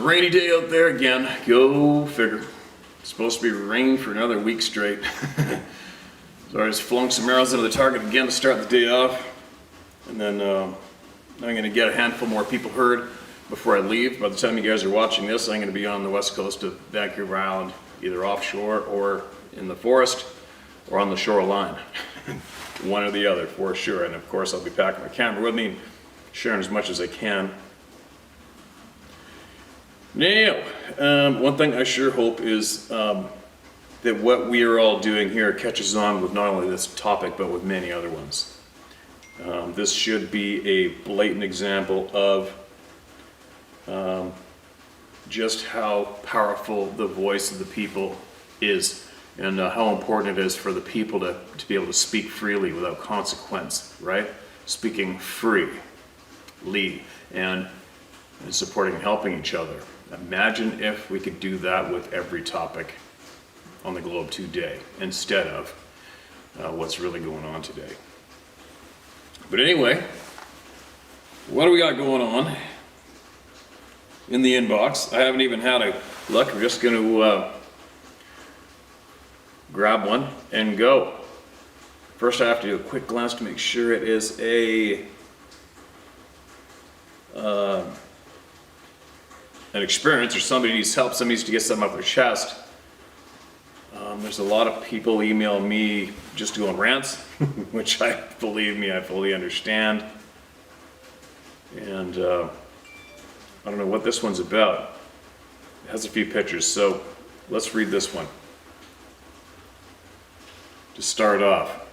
a rainy day out there again. Go figure. It's supposed to be rain for another week straight. So I just flung some arrows into the target again to start the day off. And then I'm going to get a handful more people heard before I leave. By the time you guys are watching this, I'm going to be on the west coast of Vancouver Island, either offshore or in the forest or on the shoreline. One or the other for sure. And of course I'll be packing my camera with me and sharing as much as I can. Now, one thing I sure hope is that what we are all doing here catches on with not only this topic, but with many other ones. This should be a blatant example of just how powerful the voice of the people is, and how important it is for the people to be able to speak freely without consequence, right? Speaking freely and supporting and helping each other. Imagine if we could do that with every topic on the globe today instead of what's really going on today. But anyway, what do we got going on in the inbox? I haven't even had a look. I'm just going to grab one and go. First I have to do a quick glance to make sure it is an experience, or somebody needs help, somebody needs to get something off their chest. There's a lot of people email me just to go on rants, which believe me, I fully understand. And I don't know what this one's about. It has a few pictures, so let's read this one to start off.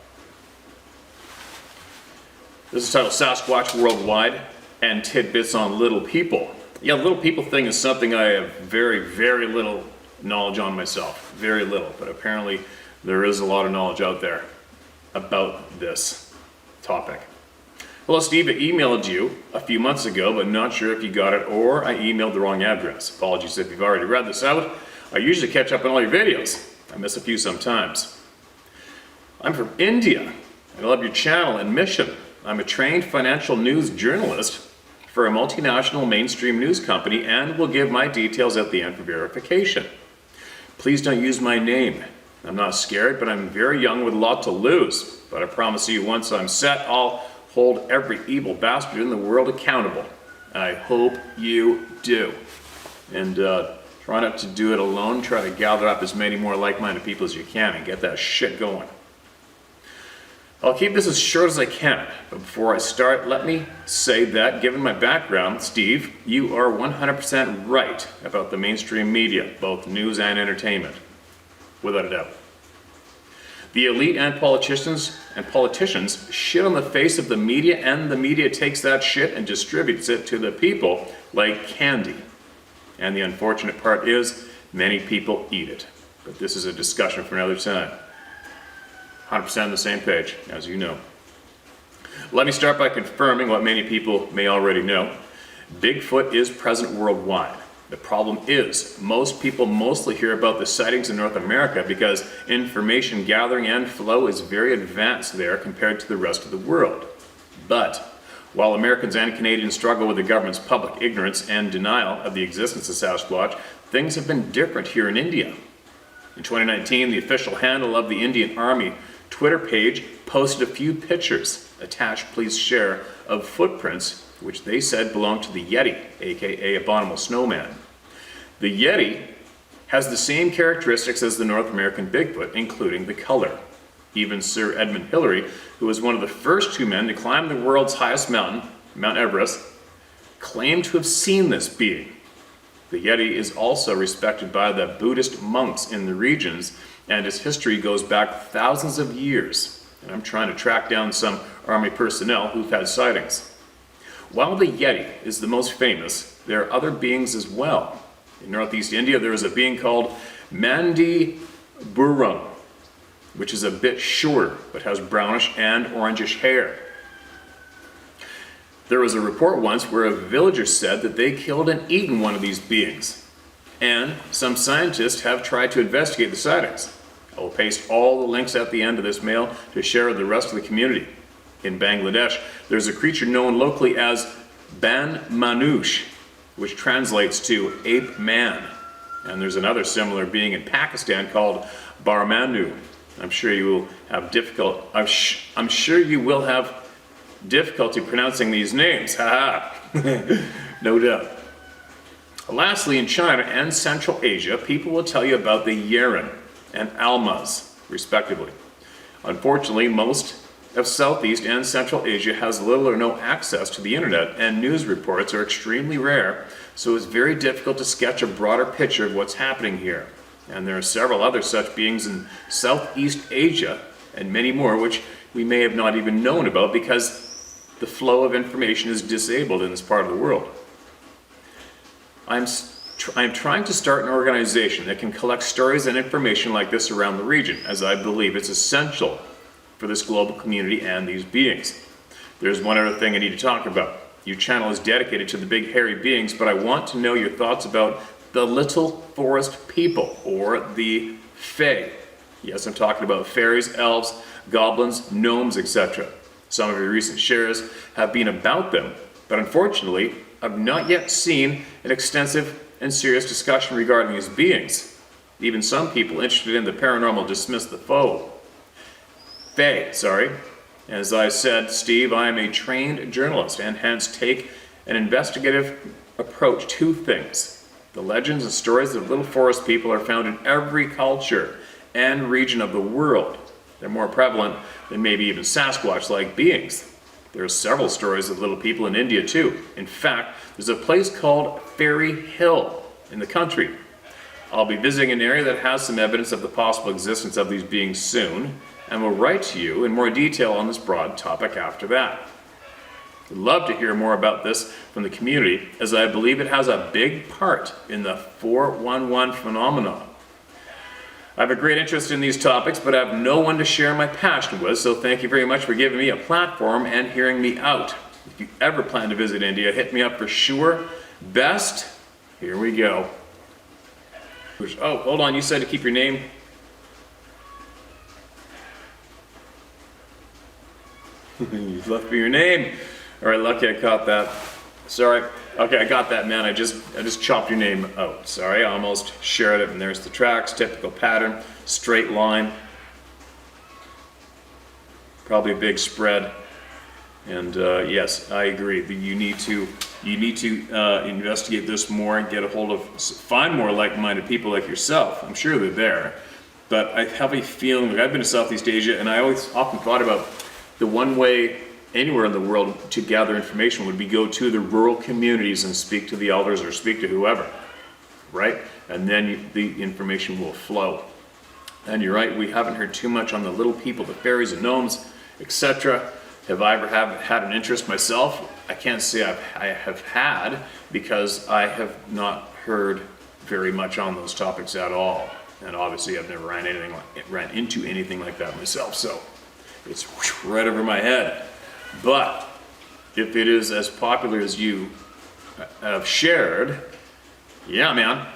This is titled Sasquatch Worldwide and Tidbits on Little People. Yeah, little people thing is something I have very, very little knowledge on myself. Very little, but apparently there is a lot of knowledge out there about this topic. Hello Steve, I emailed you a few months ago, but not sure if you got it or I emailed the wrong address. Apologies if you've already read this out. I usually catch up on all your videos. I miss a few sometimes. I'm from India. I love your channel and mission. I'm a trained financial news journalist for a multinational mainstream news company and will give my details at the end for verification. Please don't use my name. I'm not scared, but I'm very young with a lot to lose. But I promise you, once I'm set, I'll hold every evil bastard in the world accountable. I hope you do. And try not to do it alone. Try to gather up as many more like-minded people as you can and get that shit going. I'll keep this as short as I can, but before I start, let me say that, given my background, Steve, you are 100% right about the mainstream media, both news and entertainment, without a doubt. The elite and politicians shit on the face of the media, and the media takes that shit and distributes it to the people like candy. And the unfortunate part is, many people eat it. But this is a discussion for another time. 100% on the same page, as you know. Let me start by confirming what many people may already know. Bigfoot is present worldwide. The problem is, most people mostly hear about the sightings in North America because information gathering and flow is very advanced there compared to the rest of the world. But while Americans and Canadians struggle with the government's public ignorance and denial of the existence of Sasquatch, things have been different here in India. In 2019, the official handle of the Indian Army Twitter page posted a few pictures, attached please share, of footprints which they said belonged to the Yeti, aka Abominable Snowman. The Yeti has the same characteristics as the North American Bigfoot, including the color. Even Sir Edmund Hillary, who was one of the first two men to climb the world's highest mountain, Mount Everest, claimed to have seen this being. The Yeti is also respected by the Buddhist monks in the regions, and its history goes back thousands of years. And I'm trying to track down some Army personnel who've had sightings. While the Yeti is the most famous, there are other beings as well. In Northeast India, there is a being called Mandi Burung, which is a bit shorter, but has brownish and orangish hair. There was a report once where a villager said that they killed and eaten one of these beings. And some scientists have tried to investigate the sightings. I will paste all the links at the end of this mail to share with the rest of the community. In Bangladesh, there's a creature known locally as Ban Manoush, which translates to ape man. And there's another similar being in Pakistan called Barmanu. I'm sure you will have I'm sure you will have difficulty pronouncing these names. Haha. No doubt. Lastly, in China and Central Asia, people will tell you about the Yeren and Almaz, respectively. Unfortunately, most of Southeast and Central Asia has little or no access to the internet, and news reports are extremely rare, so it's very difficult to sketch a broader picture of what's happening here. And there are several other such beings in Southeast Asia, and many more which we may have not even known about because the flow of information is disabled in this part of the world. I'm trying to start an organization that can collect stories and information like this around the region, as I believe it's essential for this global community and these beings. There's one other thing I need to talk about. Your channel is dedicated to the big hairy beings, but I want to know your thoughts about the little forest people, or the Fae. Yes, I'm talking about fairies, elves, goblins, gnomes, etc. Some of your recent shares have been about them, but unfortunately, I've not yet seen an extensive and serious discussion regarding these beings. Even some people interested in the paranormal dismiss the Fae, sorry. As I said, Steve, I am a trained journalist and hence take an investigative approach to things. The legends and stories of little forest people are found in every culture and region of the world. They're more prevalent than maybe even Sasquatch-like beings. There are several stories of little people in India too. In fact, there's a place called Fairy Hill in the country. I'll be visiting an area that has some evidence of the possible existence of these beings soon, and will write to you in more detail on this broad topic after that. I'd love to hear more about this from the community, as I believe it has a big part in the 411 phenomenon. I have a great interest in these topics, but I have no one to share my passion with, so thank you very much for giving me a platform and hearing me out. If you ever plan to visit India, hit me up for sure. Best, here we go. Oh, hold on, you said to keep your name. You left me your name. All right, lucky I caught that. Sorry. Okay, I got that, man. I just chopped your name out. Sorry, I almost shared it, and there's the tracks. Typical pattern, straight line. Probably a big spread. And yes, I agree. You need to investigate this more and get a hold of, find more like-minded people like yourself. I'm sure they're there, but I have a feeling. Like, I've been to Southeast Asia, and I often thought about the one way anywhere in the world to gather information would be go to the rural communities and speak to the elders or speak to whoever, right? And then the information will flow. And you're right, we haven't heard too much on the little people, the fairies and gnomes, etc. Have I ever had an interest myself? I can't say I have had, because I have not heard very much on those topics at all. And obviously I've never ran into anything like that myself, so it's right over my head. But if it is as popular as you have shared, yeah, man,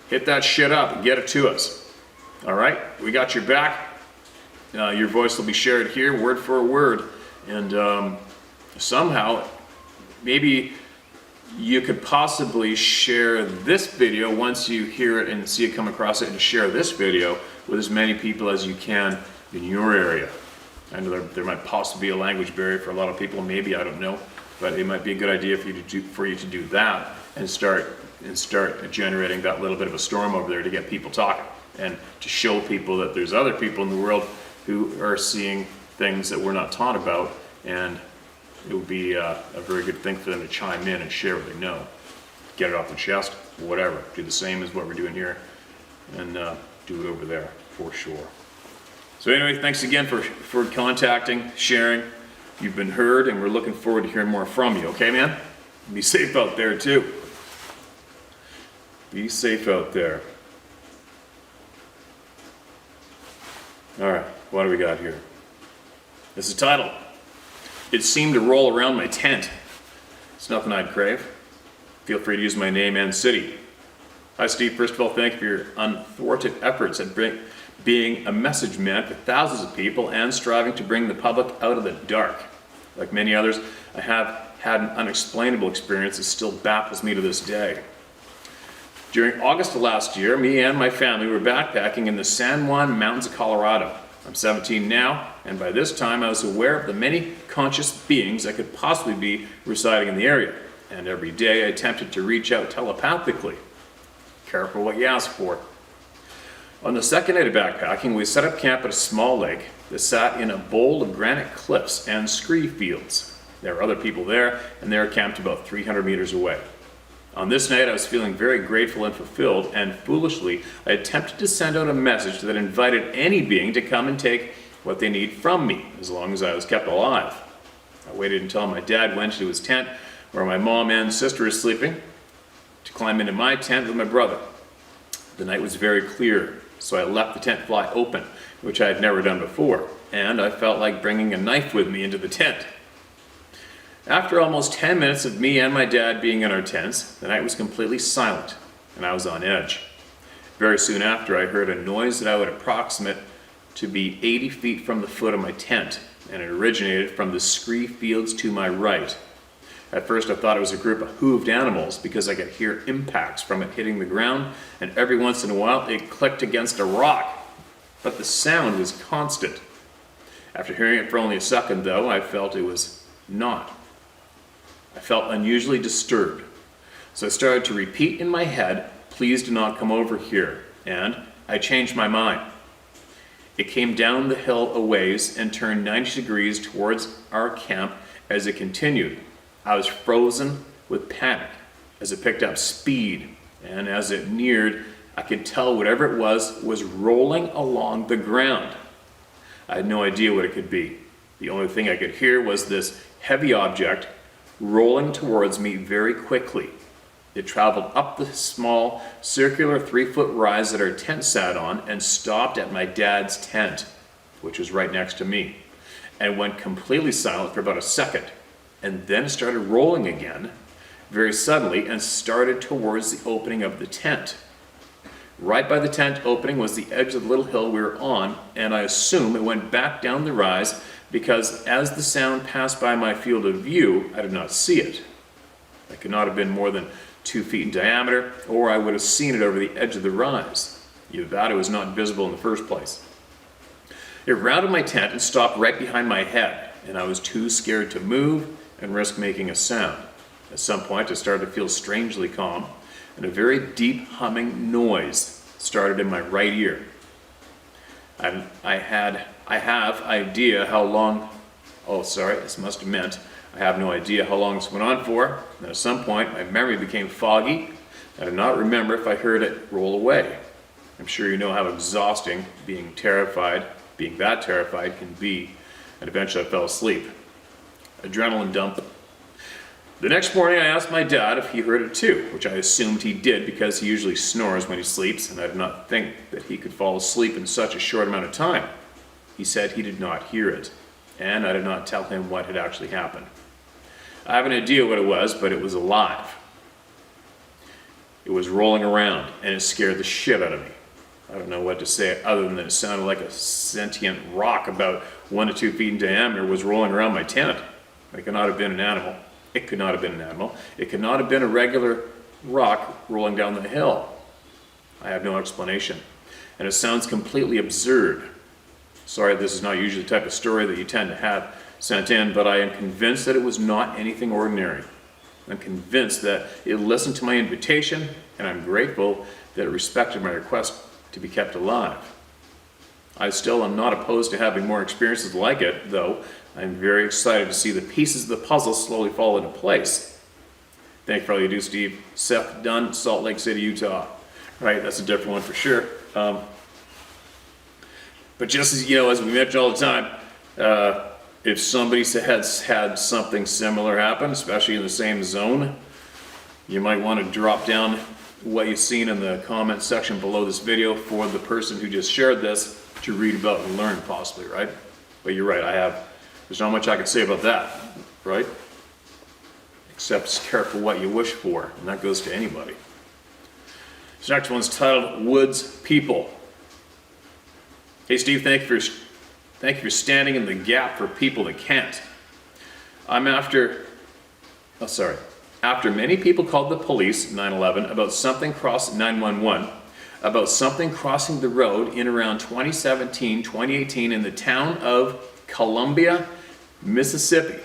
hit that shit up and get it to us. All right, we got your back. Your voice will be shared here, word for word, and somehow, maybe you could possibly share this video once you hear it and see it come across it, and share this video with as many people as you can in your area. I know there might possibly be a language barrier for a lot of people, maybe, I don't know, but it might be a good idea for you to do that and start generating that little bit of a storm over there to get people talking, and to show people that there's other people in the world who are seeing things that we're not taught about, and it would be a very good thing for them to chime in and share what they know, get it off their chest, whatever. Do the same as what we're doing here, and do it over there for sure. So anyway, thanks again for contacting, sharing. You've been heard, and we're looking forward to hearing more from you. Okay, man? Be safe out there, too. Be safe out there. All right, what do we got here? This is titled, "It Seemed to Roll Around My Tent." It's nothing I'd crave. Feel free to use my name and city. Hi, Steve. First of all, thank you for your unthwarted efforts at being a message man for thousands of people and striving to bring the public out of the dark. Like many others, I have had an unexplainable experience that still baffles me to this day. During August of last year, me and my family were backpacking in the San Juan Mountains of Colorado. I'm 17 now, and by this time I was aware of the many conscious beings that could possibly be residing in the area, and every day I attempted to reach out telepathically. Careful what you ask for. On the second night of backpacking, we set up camp at a small lake that sat in a bowl of granite cliffs and scree fields. There were other people there, and they were camped about 300 meters away. On this night, I was feeling very grateful and fulfilled, and foolishly, I attempted to send out a message that invited any being to come and take what they need from me, as long as I was kept alive. I waited until my dad went to his tent, where my mom and sister were sleeping, to climb into my tent with my brother. The night was very clear, so I left the tent fly open, which I had never done before, and I felt like bringing a knife with me into the tent. After almost 10 minutes of me and my dad being in our tents, the night was completely silent, and I was on edge. Very soon after, I heard a noise that I would approximate to be 80 feet from the foot of my tent, and it originated from the scree fields to my right. At first, I thought it was a group of hooved animals because I could hear impacts from it hitting the ground, and every once in a while it clicked against a rock. But the sound was constant. After hearing it for only a second, though, I felt it was not. I felt unusually disturbed. So I started to repeat in my head, "Please do not come over here." And I changed my mind. It came down the hill a ways and turned 90 degrees towards our camp as it continued. I was frozen with panic as it picked up speed, and as it neared, I could tell whatever it was rolling along the ground. I had no idea what it could be. The only thing I could hear was this heavy object rolling towards me very quickly. It traveled up the small circular 3-foot rise that our tent sat on and stopped at my dad's tent, which was right next to me, and went completely silent for about a second, and then it started rolling again very suddenly and started towards the opening of the tent. Right by the tent opening was the edge of the little hill we were on, and I assume it went back down the rise because as the sound passed by my field of view, I did not see it. It could not have been more than 2 feet in diameter, or I would have seen it over the edge of the rise. Either that, it was not visible in the first place. It rounded my tent and stopped right behind my head, and I was too scared to move and risk making a sound. At some point, I started to feel strangely calm, and a very deep humming noise started in my right ear. I have idea how long, this must have meant, I have no idea how long this went on for, and at some point my memory became foggy. I do not remember if I heard it roll away. I'm sure you know how exhausting being that terrified can be, and eventually I fell asleep. Adrenaline dump. The next morning I asked my dad if he heard it too, which I assumed he did because he usually snores when he sleeps, and I did not think that he could fall asleep in such a short amount of time. He said he did not hear it, and I did not tell him what had actually happened. I have an idea what it was, but it was alive. It was rolling around, and it scared the shit out of me. I don't know what to say other than that it sounded like a sentient rock about 1 to 2 feet in diameter was rolling around my tent. It could not have been an animal. It could not have been an animal. It could not have been a regular rock rolling down the hill. I have no explanation, and it sounds completely absurd. Sorry, this is not usually the type of story that you tend to have sent in, but I am convinced that it was not anything ordinary. I'm convinced that it listened to my invitation, and I'm grateful that it respected my request to be kept alive. I still am not opposed to having more experiences like it, though I'm very excited to see the pieces of the puzzle slowly fall into place. Thank you for all you do, Steve. Seth Dunn, Salt Lake City, Utah. Right, that's a different one for sure. But just as, as we mention all the time, if somebody has had something similar happen, especially in the same zone, you might want to drop down what you've seen in the comment section below this video for the person who just shared this to read about and learn possibly, right? But you're right, there's not much I can say about that, right? Except just careful what you wish for, and that goes to anybody. This next one's titled Woods People. Hey Steve, thank you for standing in the gap for people that can't. I'm after Oh, sorry. After many people called the police, 911, about something 911, about something crossing the road in around 2017, 2018 in the town of Columbia, Mississippi.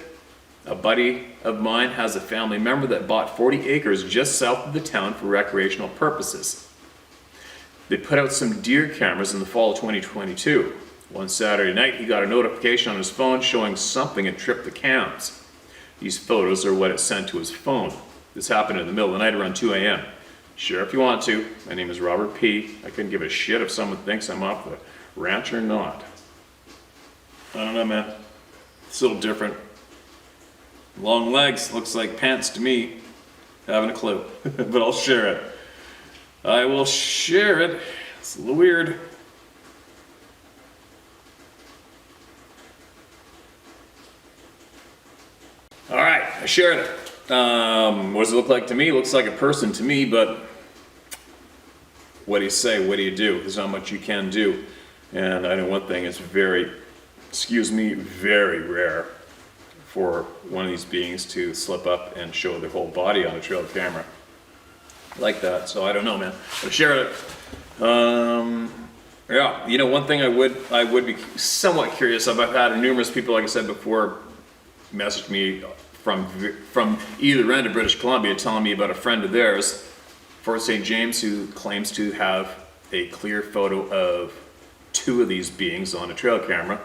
A buddy of mine has a family member that bought 40 acres just south of the town for recreational purposes. They put out some deer cameras in the fall of 2022. One Saturday night, he got a notification on his phone showing something had tripped the cams. These photos are what it sent to his phone. This happened in the middle of the night around 2 a.m. Share if you want to. My name is Robert P. I couldn't give a shit if someone thinks I'm off the ranch or not. I don't know, man. It's a little different. Long legs, looks like pants to me. Haven't a clue, but I'll share it. I will share it. It's a little weird. All right, I shared it. What does it look like to me? It looks like a person to me, but what do you say? What do you do? There's not much you can do. And I know one thing, it's very rare for one of these beings to slip up and show their whole body on a trail camera like that. So I don't know, man. But share it. Yeah, you know, one thing I would be somewhat curious of. I've had numerous people, like I said before, message me from either end of British Columbia telling me about a friend of theirs, Fort St. James, who claims to have a clear photo of two of these beings on a trail camera.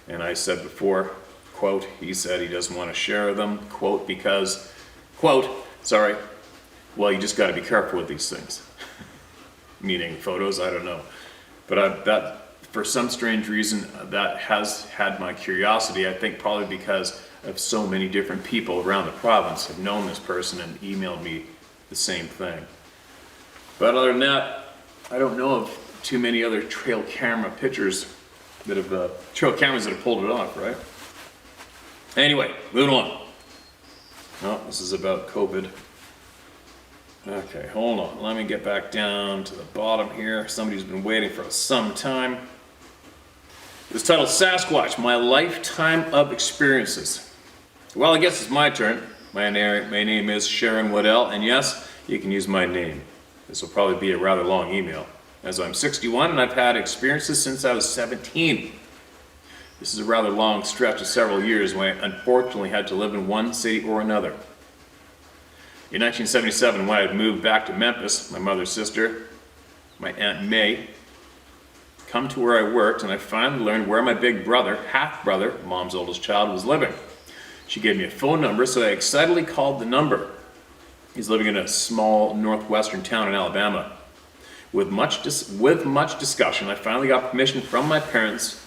And I said before, quote, he said he doesn't want to share them, quote, because, quote, sorry, well, you just got to be careful with these things. Meaning photos, I don't know. But that, for some strange reason, that has had my curiosity. I think probably because of so many different people around the province have known this person and emailed me the same thing. But other than that, I don't know of too many other trail camera pictures that have, trail cameras that have pulled it off, right? Anyway, moving on. Oh, this is about COVID. Okay, hold on. Let me get back down to the bottom here. Somebody's been waiting for some time. It's titled Sasquatch, My Lifetime of Experiences. Well, I guess it's my turn. My name is Sharon Waddell, and yes, you can use my name. This will probably be a rather long email, as I'm 61 and I've had experiences since I was 17. This is a rather long stretch of several years when I unfortunately had to live in one city or another. In 1977, when I had moved back to Memphis, my mother's sister, my Aunt May, come to where I worked, and I finally learned where my big brother, half-brother, Mom's oldest child, was living. She gave me a phone number, so I excitedly called the number. He's living in a small northwestern town in Alabama. With much discussion, I finally got permission from my parents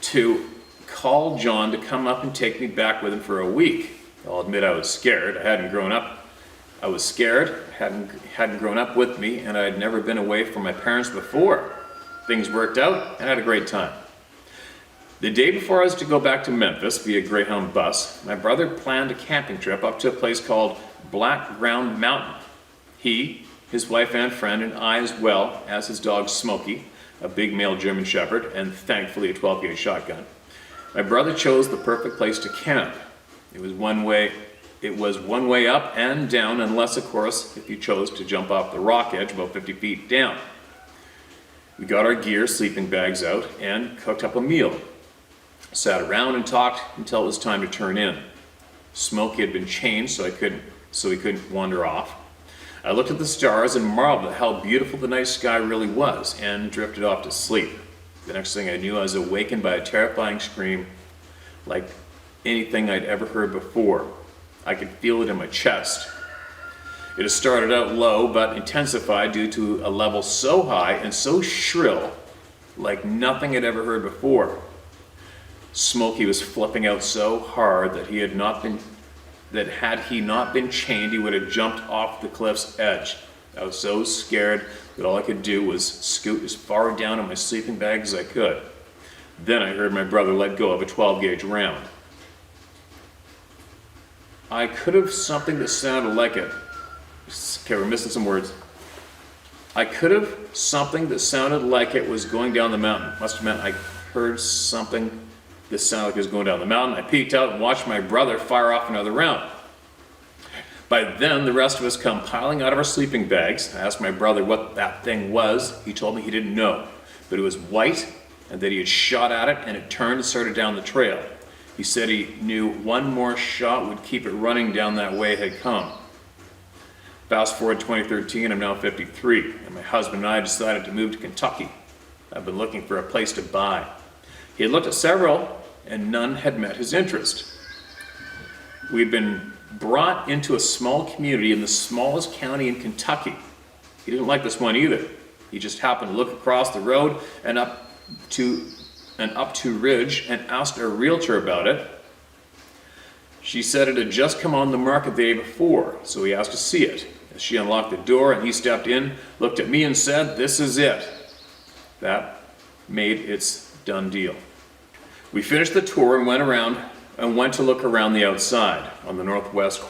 to call John to come up and take me back with him for a week. I'll admit I was scared. I was scared, hadn't grown up with me, and I had never been away from my parents before. Things worked out, and I had a great time. The day before I was to go back to Memphis via Greyhound bus, my brother planned a camping trip up to a place called Black Ground Mountain. He, his wife and friend, and I, as well as his dog Smokey, a big male German Shepherd, and thankfully a 12-gauge shotgun. My brother chose the perfect place to camp. It was one way up and down, unless, of course, if you chose to jump off the rock edge about 50 feet down. We got our gear, sleeping bags out, and cooked up a meal. Sat around and talked until it was time to turn in. Smokey had been chained so he couldn't wander off. I looked at the stars and marveled at how beautiful the night sky really was, and drifted off to sleep. The next thing I knew, I was awakened by a terrifying scream like anything I'd ever heard before. I could feel it in my chest. It had started out low, but intensified due to a level so high and so shrill, like nothing I'd ever heard before. Smokey was flipping out so hard that had he not been chained, he would have jumped off the cliff's edge. I was so scared that all I could do was scoot as far down in my sleeping bag as I could. Then I heard my brother let go of a 12-gauge round. I could have something that sounded like it. Okay, we're missing some words. I could have something that sounded like it was going down the mountain. Must have meant I heard something that sounded like it was going down the mountain. I peeked out and watched my brother fire off another round. By then, the rest of us come piling out of our sleeping bags. I asked my brother what that thing was. He told me he didn't know, but it was white and that he had shot at it and it turned and started down the trail. He said he knew one more shot would keep it running down that way it had come. Fast forward 2013, I'm now 53, and my husband and I decided to move to Kentucky. I've been looking for a place to buy. He had looked at several, and none had met his interest. We'd been brought into a small community in the smallest county in Kentucky. He didn't like this one either. He just happened to look across the road and up to Ridge and asked a realtor about it. She said it had just come on the market the day before, so he asked to see it. As she unlocked the door and he stepped in, looked at me and said, "This is it." That made its done deal. We finished the tour and went to look around the outside. On the northwest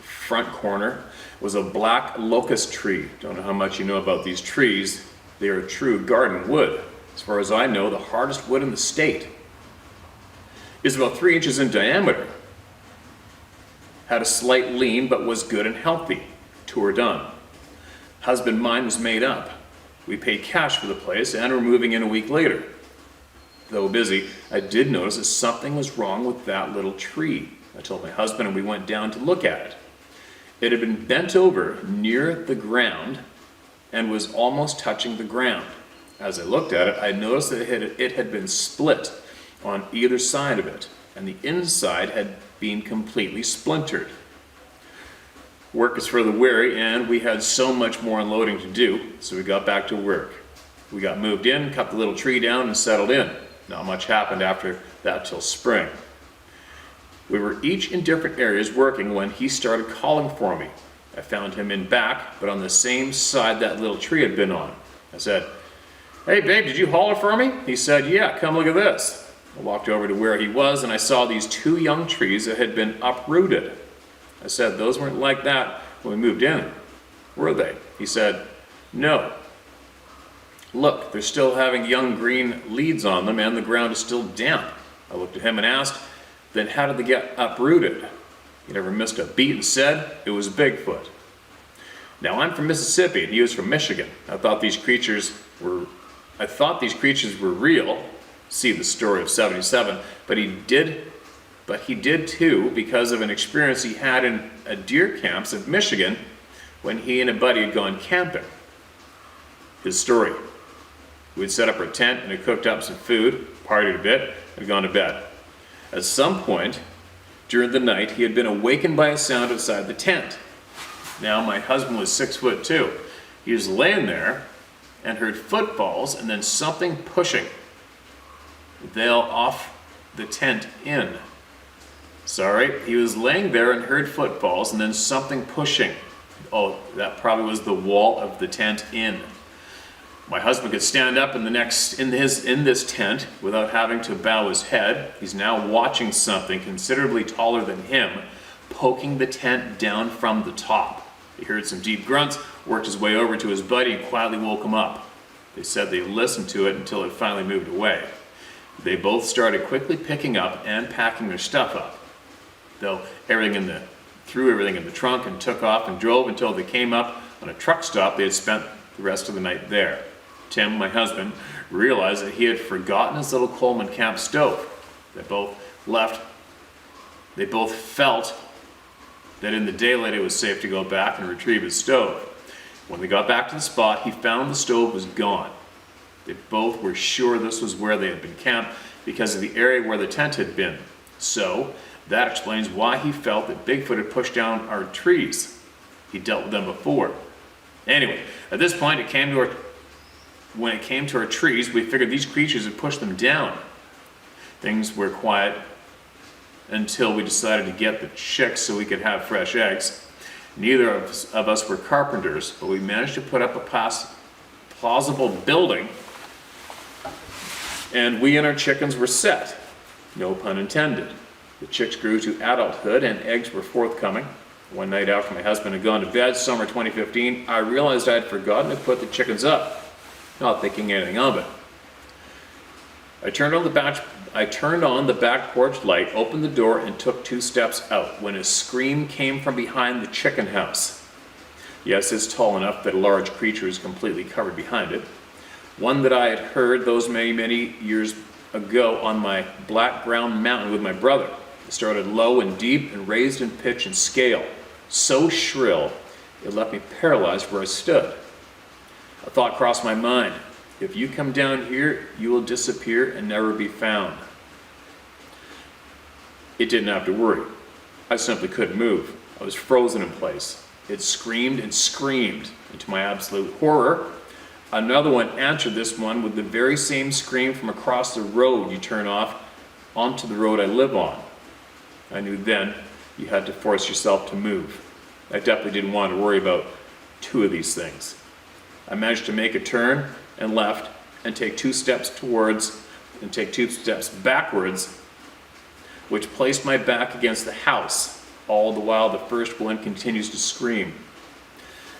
front corner was a black locust tree. Don't know how much you know about these trees. They are true garden wood. As far as I know, the hardest wood in the state. It's about 3 inches in diameter. Had a slight lean, but was good and healthy. Tour done. Husband mind was made up. We paid cash for the place and were moving in a week later. Though busy, I did notice that something was wrong with that little tree. I told my husband and we went down to look at it. It had been bent over near the ground and was almost touching the ground. As I looked at it, I noticed that it had been split on either side of it, and the inside had been completely splintered. Work is for the weary, and we had so much more unloading to do, so we got back to work. We got moved in, cut the little tree down, and settled in. Not much happened after that till spring. We were each in different areas working when he started calling for me. I found him in back, but on the same side that little tree had been on. I said, "Hey babe, did you holler for me?" He said, "Yeah, come look at this." I walked over to where he was and I saw these 2 young trees that had been uprooted. I said, "Those weren't like that when we moved in, were they?" He said, "No. Look, they're still having young green leaves on them and the ground is still damp." I looked at him and asked, "Then how did they get uprooted?" He never missed a beat and said it was Bigfoot. Now I'm from Mississippi and he was from Michigan. I thought these creatures were real. See the story of 77, but he did too because of an experience he had in a deer camps of Michigan when he and a buddy had gone camping. His story: we'd set up our tent and had cooked up some food, partied a bit, and gone to bed. At some point during the night, he had been awakened by a sound outside the tent. Now my husband was 6'2". He was laying there and heard footfalls and then something pushing They'll off the tent in. Sorry, he was laying there and heard footfalls and then something pushing. Oh, that probably was the wall of the tent in. My husband could stand up in this tent without having to bow his head. He's now watching something considerably taller than him poking the tent down from the top. He heard some deep grunts, worked his way over to his buddy and quietly woke him up. They said they listened to it until it finally moved away. They both started quickly picking up and packing their stuff up. Threw everything in the trunk and took off and drove until they came up on a truck stop. They had spent the rest of the night there. Tim, my husband, realized that he had forgotten his little Coleman camp stove. They both felt that in the daylight it was safe to go back and retrieve his stove. When they got back to the spot, he found the stove was gone. They both were sure this was where they had been camped because of the area where the tent had been. So that explains why he felt that Bigfoot had pushed down our trees. He dealt with them before. Anyway, at this point, when it came to our trees, we figured these creatures had pushed them down. Things were quiet until we decided to get the chicks so we could have fresh eggs. Neither of us were carpenters, but we managed to put up a plausible building, and we and our chickens were set. No pun intended. The chicks grew to adulthood and eggs were forthcoming. One night after my husband had gone to bed, summer 2015, I realized I had forgotten to put the chickens up, not thinking anything of it. I turned on the back porch light, opened the door, and took 2 steps out when a scream came from behind the chicken house. Yes, it's tall enough that a large creature is completely covered behind it. One that I had heard those many, many years ago on my black ground mountain with my brother. It started low and deep and raised in pitch and scale, so shrill it left me paralyzed where I stood. A thought crossed my mind. If you come down here, you will disappear and never be found. It didn't have to worry. I simply couldn't move. I was frozen in place. It screamed and screamed. And to my absolute horror, another one answered this one with the very same scream from across the road you turn off onto the road I live on. I knew then you had to force yourself to move. I definitely didn't want to worry about 2 of these things. I managed to make a turn and left and take 2 steps backwards, which placed my back against the house, all the while the first one continues to scream.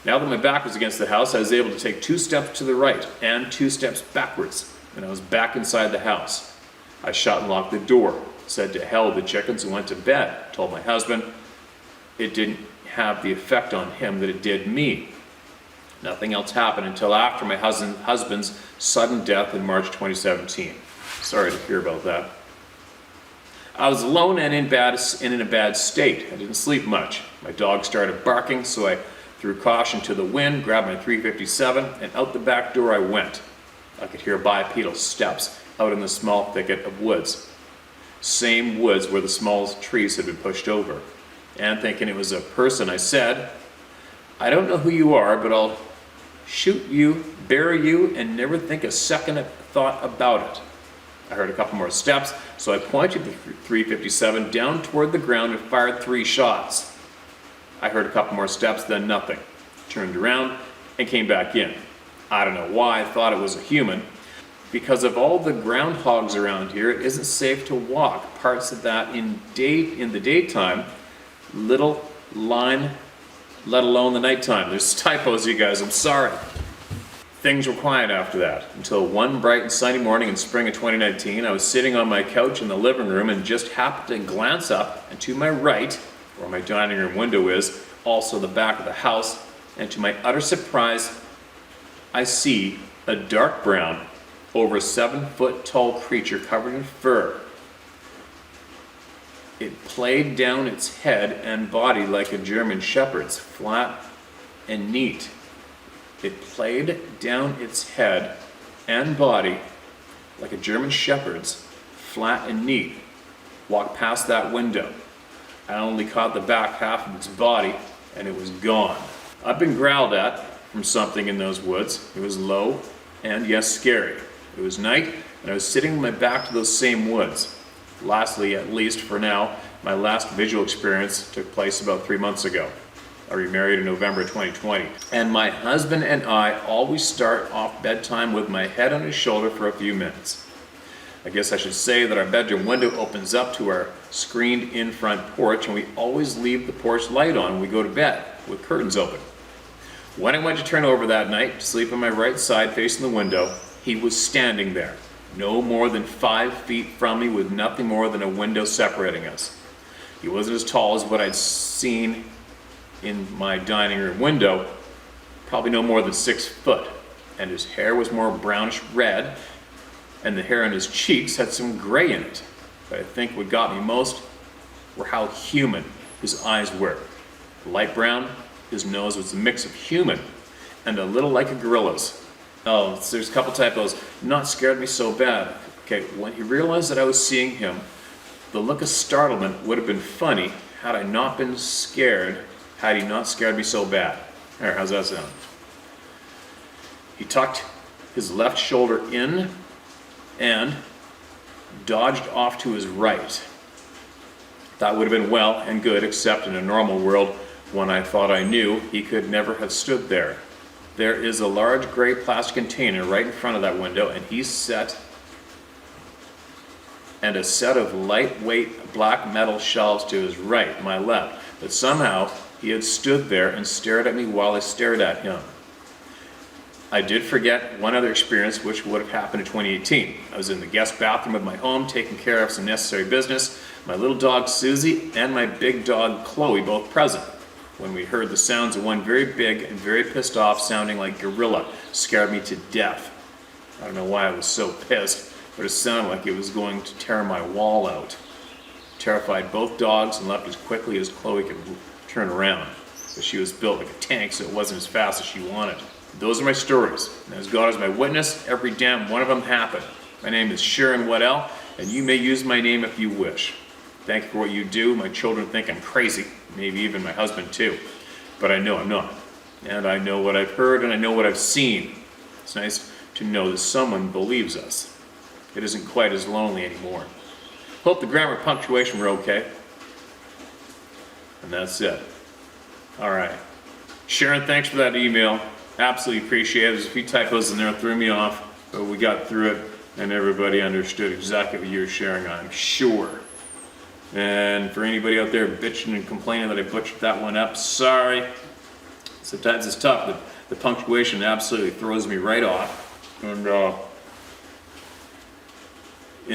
Now that my back was against the house, I was able to take 2 steps to the right and 2 steps backwards, and I was back inside the house. I shut and locked the door, said to hell with the chickens and went to bed, told my husband it didn't have the effect on him that it did me. Nothing else happened until after my husband's sudden death in March 2017. Sorry to hear about that. I was alone and in a bad state. I didn't sleep much. My dog started barking, so I threw caution to the wind, grabbed my .357, and out the back door I went. I could hear bipedal steps out in the small thicket of woods. Same woods where the small trees had been pushed over. And thinking it was a person, I said, "I don't know who you are, but I'll shoot you, bury you, and never think a second thought about it." I heard a couple more steps, so I pointed the .357 down toward the ground and fired 3 shots. I heard a couple more steps, then nothing. Turned around and came back in. I don't know why I thought it was a human. Because of all the groundhogs around here, it isn't safe to walk parts of that in the daytime, little line, let alone the nighttime. There's typos, you guys, I'm sorry. Things were quiet after that, until one bright and sunny morning in spring of 2019, I was sitting on my couch in the living room and just happened to glance up, and to my right, where my dining room window is, also the back of the house, and to my utter surprise, I see a dark brown, over 7-foot tall creature covered in fur. It played down its head and body like a German shepherd's, flat and neat. It played down its head and body like a German shepherd's, flat and neat. Walked past that window. I only caught the back half of its body, and it was gone. I've been growled at from something in those woods. It was low and, yes, scary. It was night, and I was sitting with my back to those same woods. Lastly, at least for now, my last visual experience took place about 3 months ago. I remarried in November 2020, and my husband and I always start off bedtime with my head on his shoulder for a few minutes. I guess I should say that our bedroom window opens up to our screened-in front porch, and we always leave the porch light on when we go to bed, with curtains open. When I went to turn over that night to sleep on my right side facing the window, he was standing there, no more than 5 feet from me, with nothing more than a window separating us. He wasn't as tall as what I'd seen in my dining room window, probably no more than 6 foot, and his hair was more brownish red, and the hair on his cheeks had some gray in it. But I think what got me most were how human his eyes were. Light brown, his nose was a mix of human and a little like a gorilla's. Oh, there's a couple typos. Not scared me so bad. Okay, when he realized that I was seeing him, the look of startlement would have been funny had I not been scared, had he not scared me so bad. There, how's that sound? He tucked his left shoulder in and dodged off to his right. That would have been well and good, except in a normal world, when I thought I knew, he could never have stood there. There is a large gray plastic container right in front of that window, and a set of lightweight black metal shelves to his right, my left. But somehow he had stood there and stared at me while I stared at him. I did forget one other experience which would have happened in 2018. I was in the guest bathroom of my home taking care of some necessary business. My little dog Susie and my big dog Chloe both present. When we heard the sounds of one very big and very pissed off sounding like gorilla, scared me to death. I don't know why I was so pissed, but it sounded like it was going to tear my wall out. Terrified both dogs and left as quickly as Chloe could turn around. But she was built like a tank, so it wasn't as fast as she wanted. Those are my stories, and as God is my witness, every damn one of them happened. My name is Sharon Waddell, and you may use my name if you wish. Thank you for what you do. My children think I'm crazy, maybe even my husband too, but I know I'm not. And I know what I've heard, and I know what I've seen. It's nice to know that someone believes us. It isn't quite as lonely anymore. Hope the grammar and punctuation were okay. And that's it. All right. Sharon, thanks for that email. Absolutely appreciate it. There's a few typos in there that threw me off, but we got through it and everybody understood exactly what you were sharing, I'm sure. And for anybody out there bitching and complaining that I butchered that one up, sorry. Sometimes it's tough, but the punctuation absolutely throws me right off. And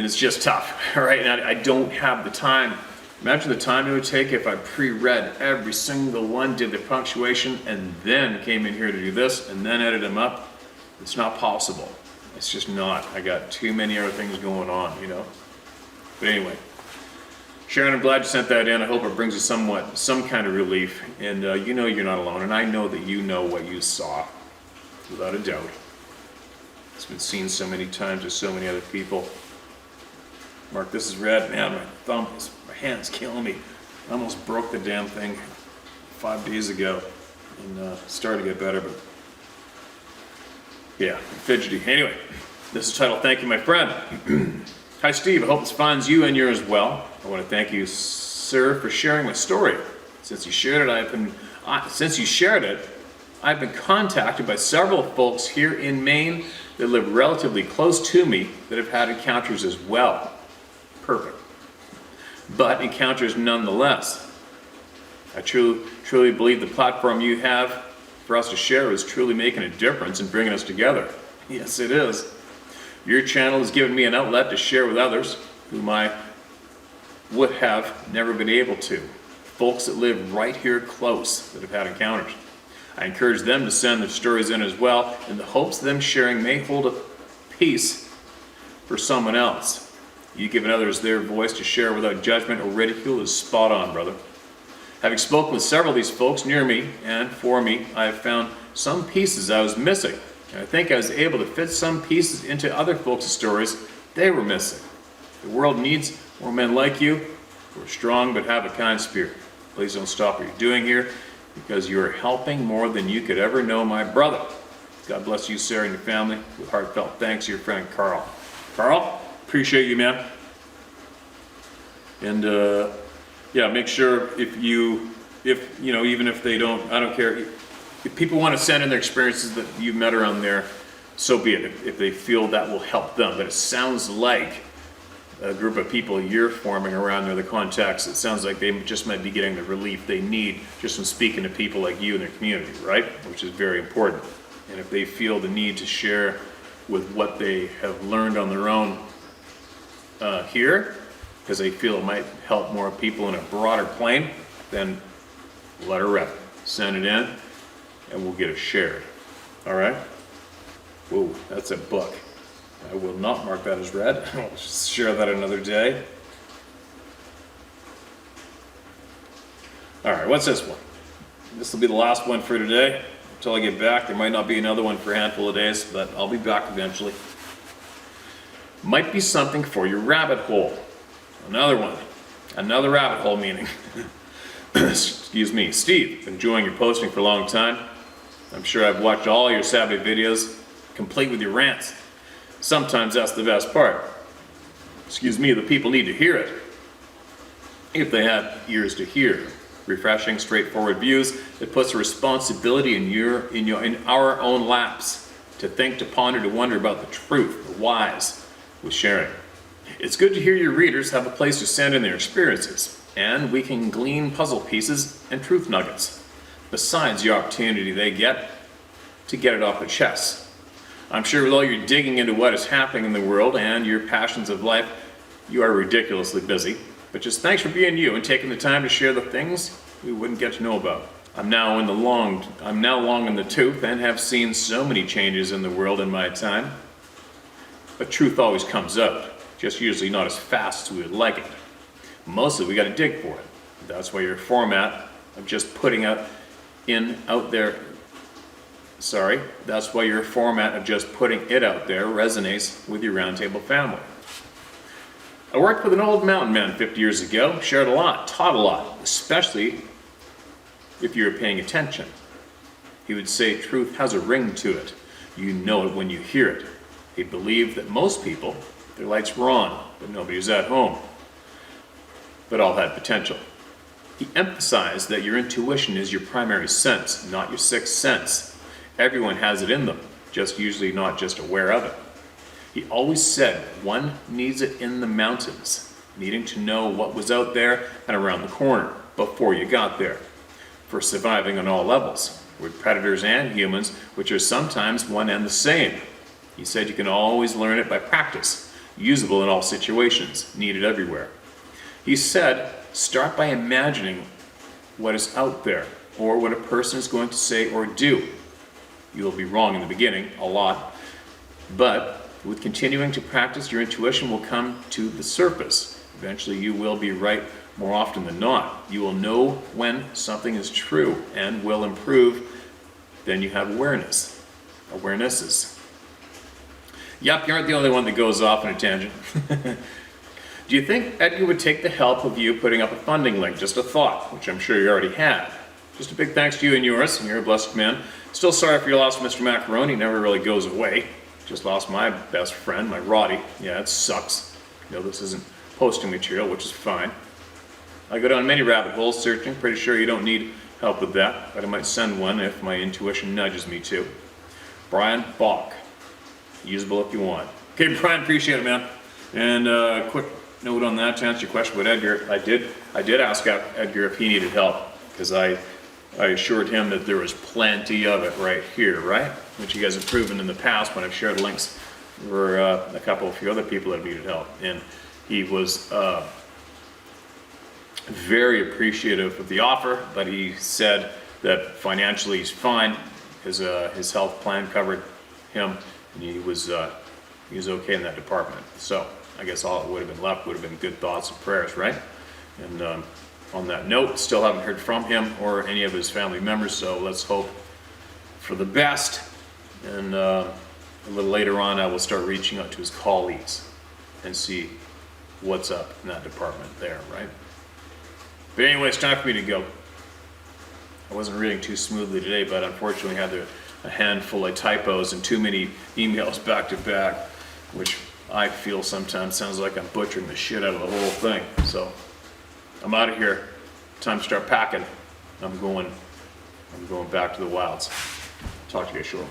it's just tough, right? And I don't have the time. Imagine the time it would take if I pre-read every single one, did the punctuation, and then came in here to do this, and then edited them up. It's not possible. It's just not. I got too many other things going on, you know? But anyway, Sharon, I'm glad you sent that in. I hope it brings you some kind of relief. And you know you're not alone, and I know that you know what you saw, without a doubt. It's been seen so many times with so many other people. Mark, this is red. Man, my hand's killing me. I almost broke the damn thing 5 days ago, and started to get better, but yeah, fidgety. Anyway, this is titled, Thank You, My Friend. Hi, Steve. I hope this finds you and yours well. I want to thank you, sir, for sharing my story. Since you shared it, I've been contacted by several folks here in Maine that live relatively close to me that have had encounters as well. Perfect. But encounters nonetheless. I truly believe the platform you have for us to share is truly making a difference and bringing us together. Yes, it is. Your channel has given me an outlet to share with others whom I would have never been able to. Folks that live right here close that have had encounters. I encourage them to send their stories in as well in the hopes them sharing may hold a piece for someone else. You giving others their voice to share without judgment or ridicule is spot on, brother. Having spoken with several of these folks near me and for me, I have found some pieces I was missing. And I think I was able to fit some pieces into other folks' stories they were missing. The world needs more men like you who are strong but have a kind spirit. Please don't stop what you're doing here because you are helping more than you could ever know, my brother. God bless you, Sarah, and your family. With heartfelt thanks, your friend Carl. Carl? Appreciate you, man. And yeah, make sure if you know, even if they don't, I don't care. If people want to send in their experiences that you've met around there, so be it. If they feel that will help them. But it sounds like a group of people you're forming around there, the contacts, it sounds like they just might be getting the relief they need just from speaking to people like you in their community, right? Which is very important. And if they feel the need to share with what they have learned on their own here, because they feel it might help more people in a broader plane, then let her rip. Send it in, and we'll get it shared. All right? Whoa, that's a book. I will not mark that as read. I'll share that another day. All right, what's this one? This will be the last one for today. Until I get back, there might not be another one for a handful of days, but I'll be back eventually. Might be something for your rabbit hole. Another one. Another rabbit hole meaning. Excuse me. Steve, enjoying your posting for a long time. I'm sure I've watched all your Saturday videos, complete with your rants. Sometimes that's the best part. Excuse me, the people need to hear it. If they have ears to hear. Refreshing, straightforward views that puts a responsibility in our own laps. To think, to ponder, to wonder about the truth, the whys, with sharing. It's good to hear your readers have a place to send in their experiences, and we can glean puzzle pieces and truth nuggets, besides the opportunity they get to get it off their chests. I'm sure with all your digging into what is happening in the world and your passions of life, you are ridiculously busy. But just thanks for being you and taking the time to share the things we wouldn't get to know about. I'm now long in the tooth and have seen so many changes in the world in my time. But truth always comes out, just usually not as fast as we would like it. Mostly we got to dig for it. That's why your format of just putting it out there resonates with your roundtable family. I worked with an old mountain man 50 years ago, shared a lot, taught a lot, especially if you were paying attention. He would say truth has a ring to it. You know it when you hear it. He believed that most people, their lights were on, but nobody was at home. But all had potential. He emphasized that your intuition is your primary sense, not your sixth sense. Everyone has it in them, just usually not just aware of it. He always said one needs it in the mountains, needing to know what was out there and around the corner before you got there, for surviving on all levels, with predators and humans, which are sometimes one and the same. He said you can always learn it by practice, usable in all situations, needed everywhere. He said, start by imagining what is out there, or what a person is going to say or do. You will be wrong in the beginning, a lot, but with continuing to practice, your intuition will come to the surface. Eventually you will be right more often than not. You will know when something is true and will improve. Then you have awarenesses. Yep, you aren't the only one that goes off on a tangent. Do you think Edgar would take the help of you putting up a funding link? Just a thought, which I'm sure you already had. Just a big thanks to you and yours, and you're a blessed man. Still sorry for your loss, Mr. Macaroni. Never really goes away. Just lost my best friend, my Roddy. Yeah, it sucks. You know, this isn't posting material, which is fine. I go down many rabbit holes searching. Pretty sure you don't need help with that, but I might send one if my intuition nudges me to. Brian Bach. Usable if you want. Okay, Brian, appreciate it, man. And quick note on that, to answer your question about Edgar, I did ask Edgar if he needed help, because I assured him that there was plenty of it right here, right? Which you guys have proven in the past when I've shared links for a few other people that have needed help. And he was very appreciative of the offer, but he said that financially he's fine. His health plan covered him, and he was okay in that department. So I guess all it would have been left would have been good thoughts and prayers, right? And on that note, still haven't heard from him or any of his family members, so let's hope for the best. And a little later on, I will start reaching out to his colleagues and see what's up in that department there, right? But anyway, it's time for me to go. I wasn't reading too smoothly today, but unfortunately I had a handful of typos and too many emails back to back, which I feel sometimes sounds like I'm butchering the shit out of the whole thing. So I'm out of here. Time to start packing. I'm going back to the wilds. Talk to you guys shortly.